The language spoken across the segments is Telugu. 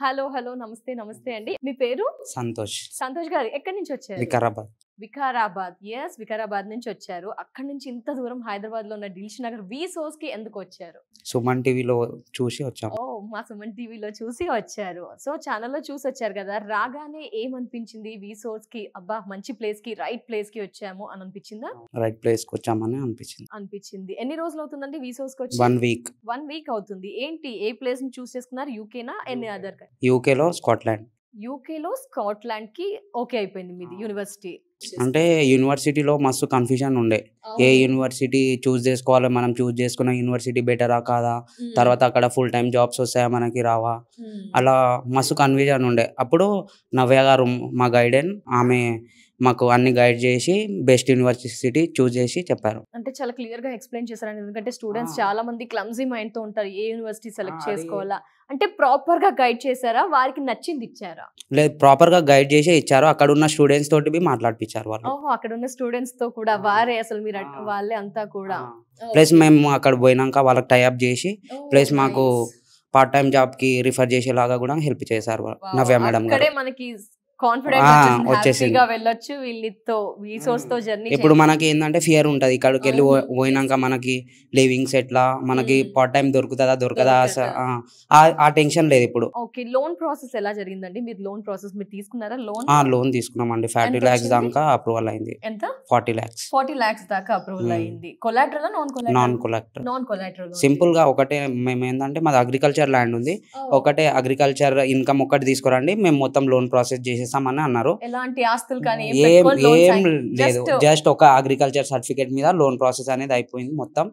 హలో. హలో. నమస్తే. నమస్తే అండి. మీ పేరు? సంతోష్. సంతోష్ గారు ఎక్కడి నుంచి వచ్చారు? వికారాబాద్. వికారాబాద్. యెస్. వికారాబాద్ నుంచి వచ్చారు. అక్కడి నుంచి ఇంత దూరం హైదరాబాద్‌లో ఉన్న దిల్‌షుక్ నగర్ వి సోర్స్‌కి ఎందుకు వచ్చారు? సుమన్ టీవీలో చూసి వచ్చాం. ఓహ్! మా సుమన్ టీవీలో చూసి వచ్చారు. సో, ఛానెల్‌లో చూసి వచ్చారు కదా! రాగానే ఏమనిపించింది వి సోర్స్‌కి? అబ్బా! మంచి ప్లేస్‌కి, రైట్ ప్లేస్‌కి వచ్చాము అని అనిపించిందా? రైట్ ప్లేస్‌కి వచ్చామని అనిపించింది. అనిపించింది. ఎన్ని రోజులు అవుతుందండి వి సోర్స్‌కి వచ్చి? 1 వీక్. 1 వీక్ అవుతుంది. ఏంటి ఏ ప్లేస్‌ని చూస్ చేసుకున్నారు? యూకేనా? ఎనీ అదర్ యూకేలో స్కాట్లాండ్. యూకేలో స్కాట్లాండ్‌కి ఓకే అయిపోయింది మీది యూనివర్సిటీ. అంటే యూనివర్సిటీలో మస్తు కన్‌ఫ్యూజన్ ఉండే. ఏ యూనివర్సిటీ చూస్ చేసుకోవాలి, మనం చూస్ చేసుకున్న యూనివర్సిటీ బెటరా కాదా? తర్వాత అక్కడ ఫుల్ టైమ్ జాబ్స్ వస్తాయా, మనకి రావా? అలా మస్తు కన్‌ఫ్యూజన్ ఉండే. అప్పుడు నవ్య గారు మా గైడెన్, ఆమె మాకు అన్ని గైడ్ చేసి బెస్ట్ యూనివర్సిటీ చూస్ చేసి చెప్పారు. అంటే చాలా క్లియర్‌గా ఎక్స్‌ప్లెయిన్ చేశారండి. ఎందుకంటే స్టూడెంట్స్ చాలా మంది క్లమ్జీ మైండ్‌తో ఉంటారు. ఏ యూనివర్సిటీ సెలెక్ట్ చేసుకోవాలా? అంటే ప్రాపర్‌గా గైడ్ చేశారా? వారికి నచ్చింది ఇచ్చారా? లేదు, ప్రాపర్‌గా గైడ్ చేసే ఇచ్చారు. అక్కడ ఉన్న స్టూడెంట్స్ తోటి మాట్లాడిపించారు వాళ్ళు. ఓహో! అక్కడ ఉన్న స్టూడెంట్స్‌తో కూడా వారే అసలు మీరు వాళ్ళే అంతా కూడా. ప్లస్ మేము అక్కడ పోయినాక వాళ్ళకి టై అప్ చేసి ప్లస్ మాకు పార్ట్ టైం జాబ్‌కి రిఫర్ చేసేలాగా కూడా హెల్ప్ చేశారు నవ్య మేడం గారు. అక్కడే మనకి కాన్ఫిడెన్స్ వచ్చేసింది. హ్యాపీగా వెళ్ళొచ్చు వీళ్ళతో రిసోర్స్‌తో జర్నీ. ఇప్పుడు మనకి ఏందంటే ఫియర్ ఉంటది. ఇక్కడికి వెళ్ళి పోయినాక మనకి లివింగ్స్ ఎట్లా, మనకి పార్ట్ టైం దొరుకుతదా ఆ టెన్షన్ లేదు ఇప్పుడు. ఓకే. లోన్ ప్రాసెస్ ఎలా జరిగిందండి? మీరు లోన్ ప్రాసెస్ మీరు తీసుకున్నారా లోన్? లోన్ తీసుకున్నామండి. 40 lakhs దాకా అప్రూవల్ అయింది. ఎంత? 40 lakhs. 40 lakhs దాకా అప్రూవల్ అయింది. Collateral non collateral? Non collateral. Non collateral. Simple గా ఒకటే, మేము ఏంటంటే మాది అగ్రికల్చర్ ల్యాండ్ ఉంది. ఒకటే అగ్రికల్చర్ ఇన్కమ్ ఒకటి తీసుకురండి, మేము మొత్తం లోన్ ప్రాసెస్ చేసేసామని అన్నారు. ఎలాంటి ఆస్తులు కానీ ఏం లేదు, జస్ట్ ఒక అగ్రికల్చర్ సర్టిఫికేట్ మీద లోన్ ప్రాసెస్ అనేది అయిపోయింది మొత్తం.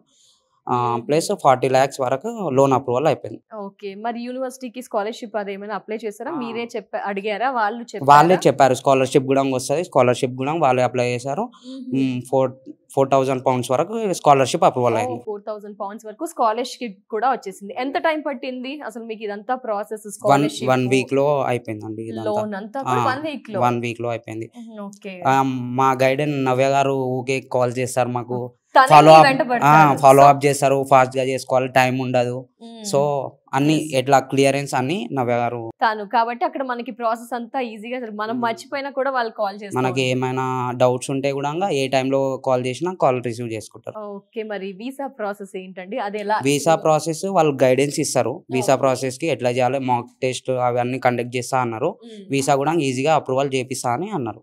ప్లస్ 40 lakhs వరకు లోన్ అప్రూవల్ అయిపోయింది. ఓకే. మరి యూనివర్సిటీకి స్కాలర్‌షిప్ అదేమైనా అప్లై చేసారా? మీరే అడిగారా? వాళ్ళే చెప్పారు స్కాలర్‌షిప్ కూడా వస్తది. స్కాలర్‌షిప్ కూడా వాళ్ళే అప్లై చేశారు. 4,000 pounds వరకు స్కాలర్‌షిప్ అప్రూవల్ అయింది. 4,000 pounds వరకు స్కాలర్‌షిప్ కూడా వచ్చేసింది. ఎంత టైం పట్టింది అసలు మీకు ఇదంతా ప్రాసెస్? స్కాలర్‌షిప్ 1 వీక్ లో అయిపోయిందండి. లోన్ అంతా కూడా 1 వీక్ లో అయిపోయింది. ఓకే. మా గైడెన్ నవ్య గారు ఊకే కాల్ చేస్తారు మాకు, ఫాలో అప్ చేస్తారు. ఫాస్ట్ గా చేసుకోవాలి, టైం ఉండదు. సో అన్ని ఎట్లా క్లియరెన్స్ అన్ని నవ్య గారు కాబట్టి అక్కడ మనకి ప్రాసెస్ అంతా ఈజీగా మనం మర్చిపోయినా కూడా వాళ్ళు కాల్ చేస్తారు. మనకి ఏమైనా డౌట్స్ ఉంటే కూడా ఏ టైంలో కాల్ చేసినా కాల్ రిసీవ్ చేసుకుంటారు. ఓకే. మరి వీసా ప్రాసెస్ ఏంటండి? అది ఎలా? వీసా ప్రాసెస్ వాళ్ళు గైడెన్స్ ఇస్తారు. వీసా ప్రాసెస్ కి ఎట్లా చేయాలి, మాక్ టెస్ట్ అవన్నీ కండక్ట్ చేస్తా అన్నారు. వీసా కూడా ఈజీగా అప్రూవల్ చేపిస్తా అని అన్నారు.